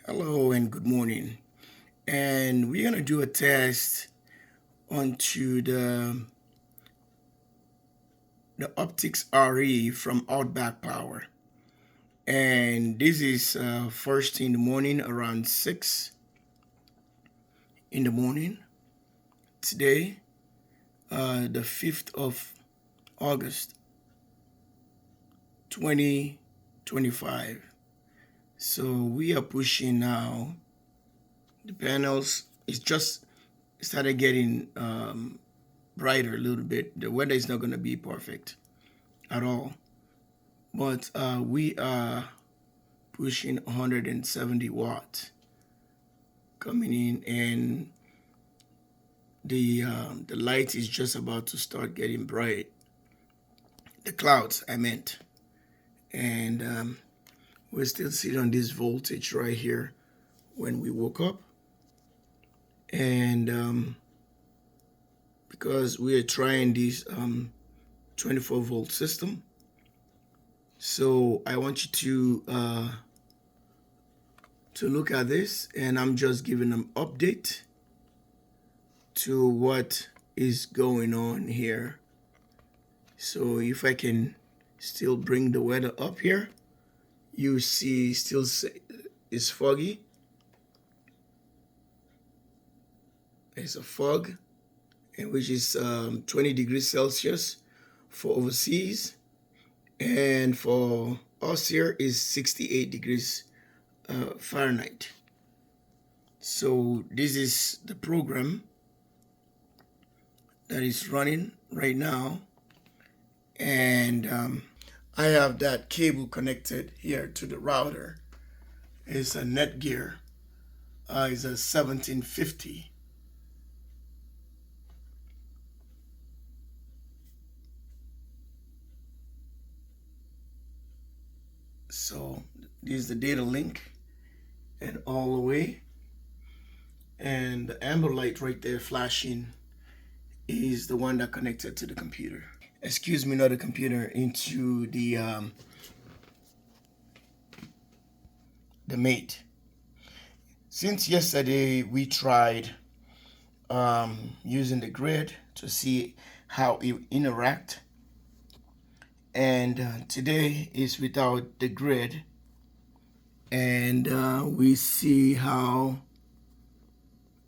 Hello and good morning. And we're gonna do a test onto the Optics RE from Outback Power. And this is first thing in the morning around 6 in the morning. Today, the 5th of August, 2025. So we are pushing now. The panels is just started getting brighter a little bit. The weather is not going to be perfect at all, but we are pushing 170 watts coming in, and the light is just about to start getting bright. The clouds, I meant, and we're still sitting on this voltage right here when we woke up, and because we are trying this 24 volt system. So I want you to look at this, and I'm just giving them update to what is going on here. So if I can still bring the weather up here, you see still it's foggy. It's a fog, and which is 20 degrees Celsius for overseas, and for us here is 68 degrees Fahrenheit. So this is the program that is running right now, and I have that cable connected here to the router. It's a Netgear. It's a 1750. So this is the data link, and all the way, and the amber light right there flashing is the one that connected to the computer. Excuse me, not the computer, into the mate. Since yesterday we tried using the grid to see how it interact, and today is without the grid, and we see how,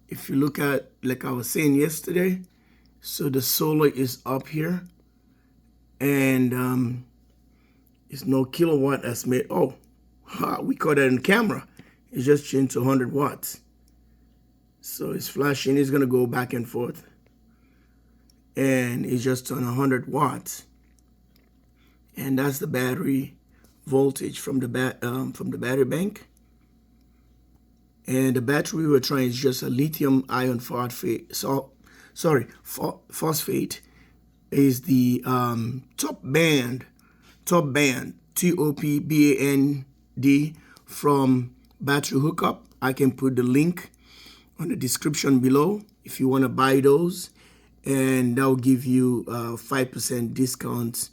if you look at, like I was saying yesterday, so the solar is up here, and it's no kilowatt that's made. Oh, we caught that in camera. It's just changed to 100 watts. So it's flashing. It's gonna go back and forth, and it's just on 100 watts. And that's the battery voltage from the battery bank. And the battery we were trying is just a lithium ion phosphate. Phosphate is the top band TOPBAND from Battery HOOKUP. I can put the link on the description below if you want to buy those, and that will give you 5% discounts.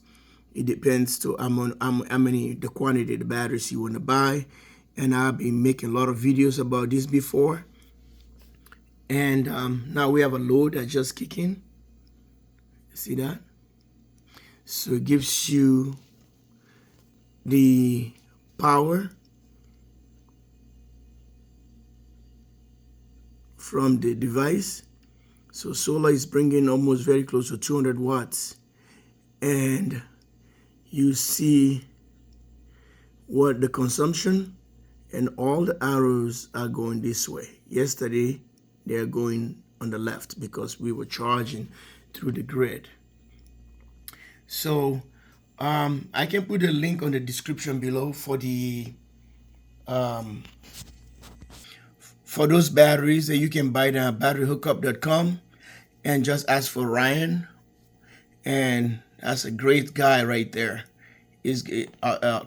It depends to how many, the quantity of the batteries you want to buy. And I've been making a lot of videos about this before. And now we have a load that just kicked in. See that? So it gives you the power from the device. So solar is bringing almost very close to 200 watts. And you see what the consumption, and all the arrows are going this way. Yesterday, they are going on the left because we were charging through the grid. So I can put a link on the description below for the for those batteries that you can buy them at batteryhookup.com, and just ask for Ryan, and that's a great guy right there. His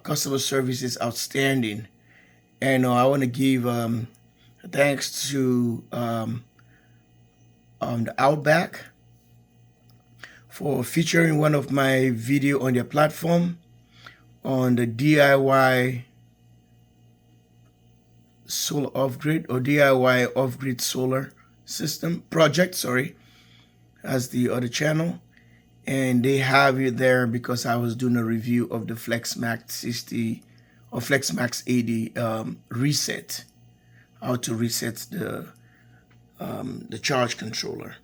customer service is outstanding, and I want to give thanks to the Outback for featuring one of my video on their platform on the DIY solar off-grid or DIY off-grid solar system project, sorry, as the other channel. And they have it there because I was doing a review of the FlexMax 60 or FlexMax 80 reset, how to reset the charge controller.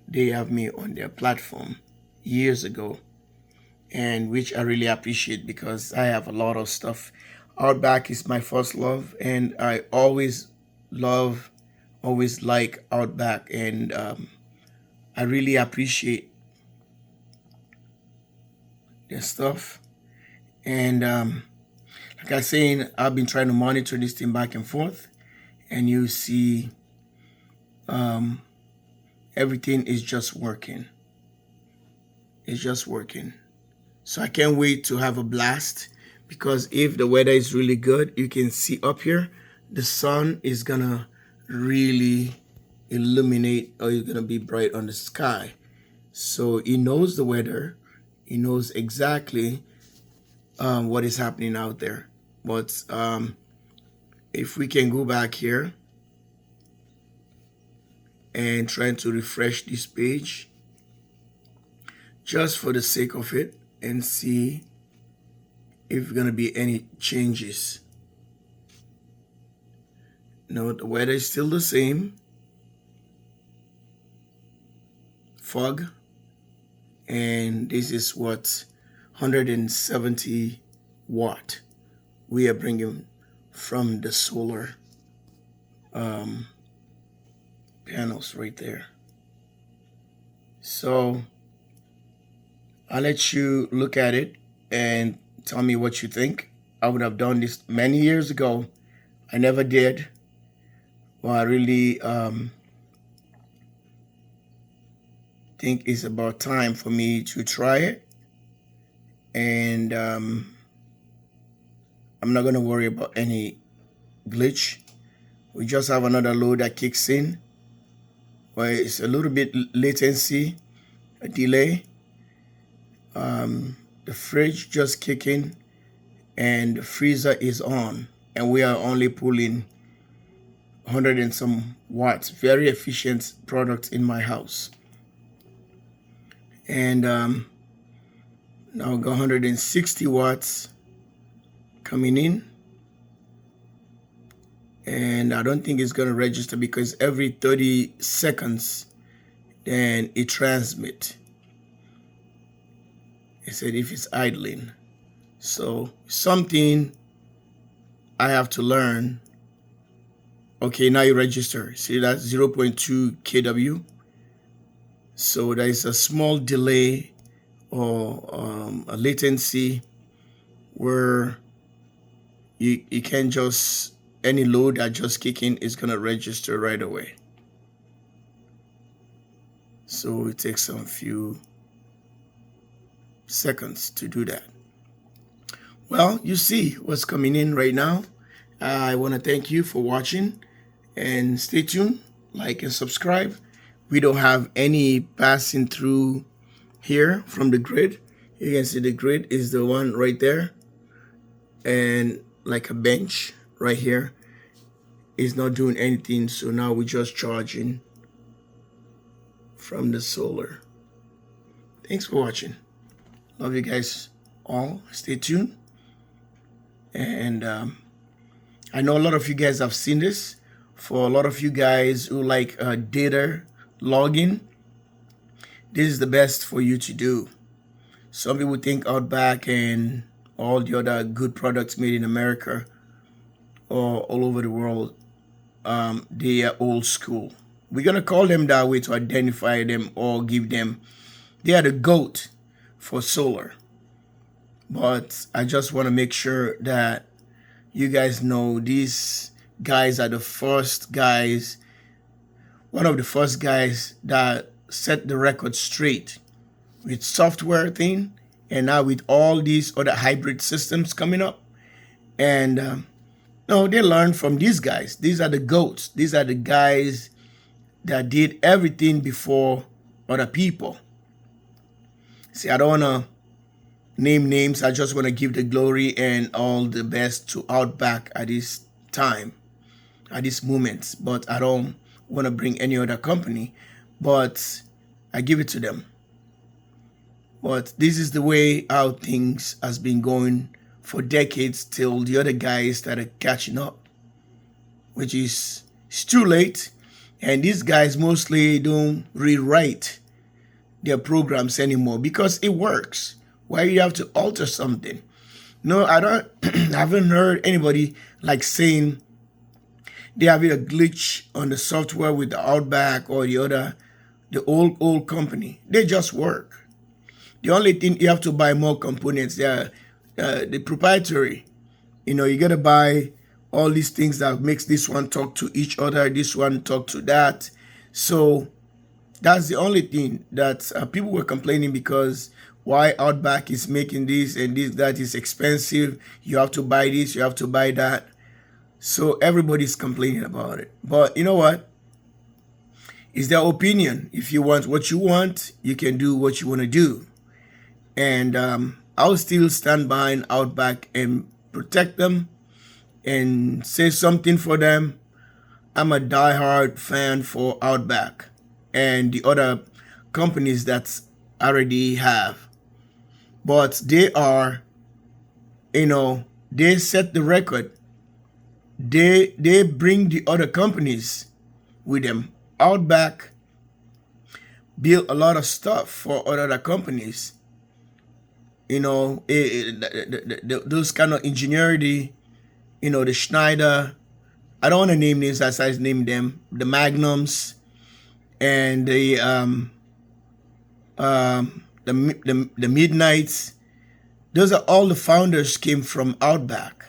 They have me on their platform years ago, and which I really appreciate because I have a lot of stuff. Outback is my first love, and I always like Outback, and I really appreciate their stuff. And like I was saying, I've been trying to monitor this thing back and forth, and you see everything is just working. It's just working. So I can't wait to have a blast, because if the weather is really good, you can see up here, the sun is gonna really illuminate, or it's gonna be bright on the sky. So he knows the weather. He knows exactly what is happening out there. But if we can go back here and try to refresh this page just for the sake of it, and see if there's going to be any changes. No, the weather is still the same. Fog. And this is what 170 watt we are bringing from the solar panels right there. So I'll let you look at it and tell me what you think. I would have done this many years ago. I never did. Well, I really think it's about time for me to try it. And I'm not going to worry about any glitch. We just have another load that kicks in, where it's a little bit latency, a delay. The fridge just kicking, and the freezer is on, and we are only pulling 100 and some watts. Very efficient product in my house. And now we got 160 watts coming in, and I don't think it's going to register because every 30 seconds then it transmits. It said if it's idling. So something I have to learn. Okay, now you register. See, that's 0.2 kW. So there is a small delay or a latency where you can't just, any load that just kick in is going to register right away. So it takes a few seconds to do that. Well, you see what's coming in right now. I want to thank you for watching, and stay tuned, like and subscribe. We don't have any passing through here from the grid. You can see the grid is the one right there, and like a bench right here is not doing anything. So now we're just charging from the solar. Thanks for watching. Love you guys all. Stay tuned. And I know a lot of you guys have seen this. For a lot of you guys who like data logging, this is the best for you to do. Some people think Outback and all the other good products made in America or all over the world, they are old school. We're going to call them that way to identify them or give them, they are the GOAT for solar. But I just want to make sure that you guys know these guys are the first guys, one of the first guys that set the record straight with software thing, and now with all these other hybrid systems coming up. And no, they learned from these guys. These are the GOATs. These are the guys that did everything before other people. See, I don't want to name names. I just want to give the glory and all the best to Outback at this time. at this moment, but I don't want to bring any other company, but I give it to them. But this is the way how things has been going for decades till the other guys started catching up, which is it's too late. And these guys mostly don't rewrite their programs anymore because it works. Why you have to alter something? No, I don't. I haven't heard anybody like saying they have a glitch on the software with the Outback or the old company. They just work. The only thing you have to buy more components. They're the proprietary. You gotta buy all these things that makes this one talk to each other, this one talk to that. So that's the only thing that people were complaining because why Outback is making this and this, that is expensive. You have to buy this, you have to buy that. So everybody's complaining about it. But you know what? It's their opinion. If you want what you want, you can do what you want to do. And I'll still stand behind Outback and protect them and say something for them. I'm a diehard fan for Outback and the other companies that already have. But they are, they set the record. They bring the other companies with them. Outback built a lot of stuff for other companies. Those kind of ingenuity, the Schneider. I don't want to name names as I named them. The Magnums and the Midnights. Those are all the founders came from Outback.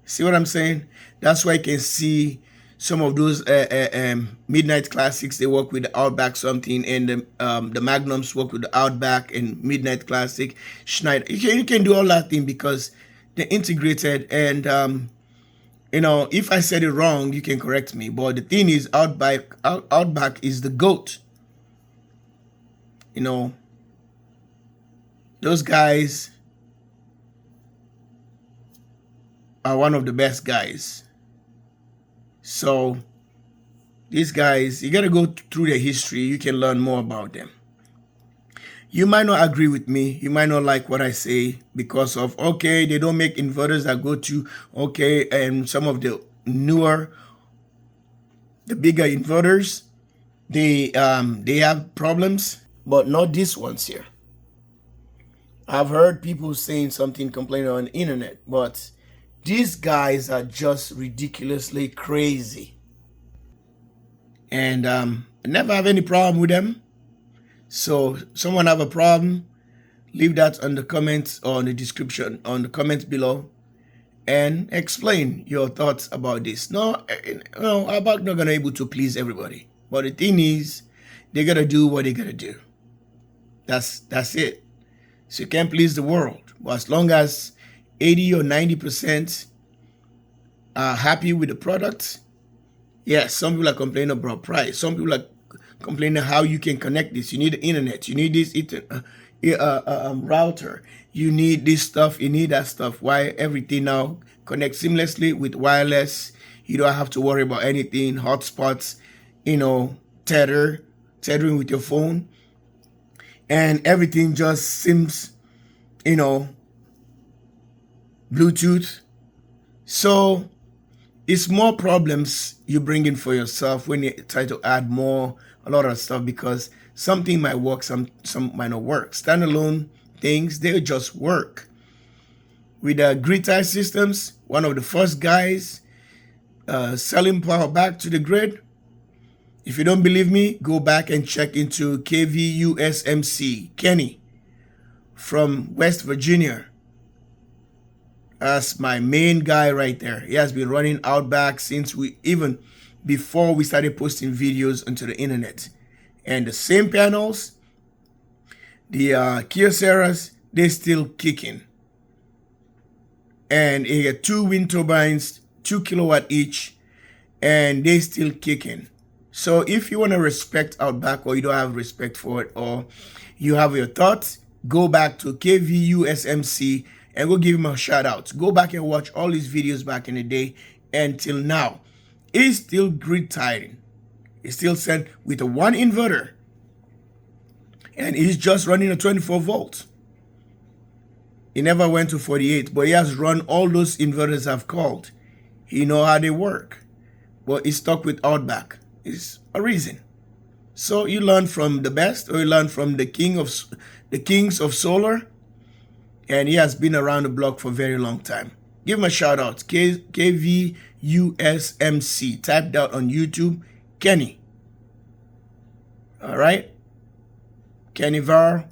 See what I'm saying? That's why you can see some of those Midnight Classics. They work with the Outback something, and the Magnums work with the Outback and Midnight Classic. Schneider. You can do all that thing because they're integrated. And if I said it wrong, you can correct me. But the thing is, Outback is the GOAT. Those guys are one of the best guys. So these guys, you got to go through their history. You can learn more about them. You might not agree with me. You might not like what I say because of, okay, they don't make inverters that go to, okay, and some of the newer, the bigger inverters, they have problems, but not these ones here. I've heard people saying something, complaining on the internet, but these guys are just ridiculously crazy. And I never have any problem with them. So someone have a problem, leave that on the comments or on the description, on the comments below, and explain your thoughts about this. No, Outback not gonna able to please everybody. But the thing is, they gotta do what they gotta do. That's it. So you can't please the world. But as long as 80 or 90% are happy with the product, yes, some people are complaining about price. Some people are complaining how you can connect this. You need the internet. You need this router. You need this stuff. You need that stuff. Why everything now connects seamlessly with wireless. You don't have to worry about anything. Hotspots, tethering with your phone. And everything just seems, Bluetooth. So it's more problems you bring in for yourself when you try to add a lot of stuff, because something might work, some might not work. Standalone things, they just work. With grid tie systems, one of the first guys selling power back to the grid. If you don't believe me, go back and check into KVUSMC, Kenny from West Virginia. That's my main guy right there. He has been running Outback since even before we started posting videos onto the internet. And the same panels, the Kyoseras, they're still kicking. And he got 2 wind turbines, 2 kilowatt each, and they still kicking. So if you want to respect Outback, or you don't have respect for it, or you have your thoughts, go back to KVUSMC and go give him a shout out. Go back and watch all these videos back in the day until now. It's still grid tied. It's still sent with a 1 inverter. And he's just running a 24 volt. He never went to 48, but he has run all those inverters I've called. He know how they work. But he's stuck with Outback. It's a reason. So you learn from the best, or you learn from the kings of solar, and he has been around the block for a very long time. Give him a shout out, KVUSMC. Type that on YouTube, Kenny. All right, Kenny Var,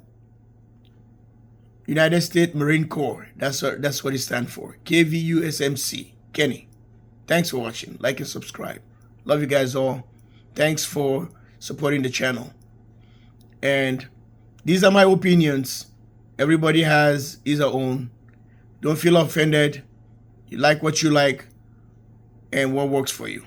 United States Marine Corps. That's what it stands for. KVUSMC, Kenny. Thanks for watching. Like and subscribe. Love you guys all. Thanks for supporting the channel. And these are my opinions. Everybody has his own. Don't feel offended. You like what you like and what works for you.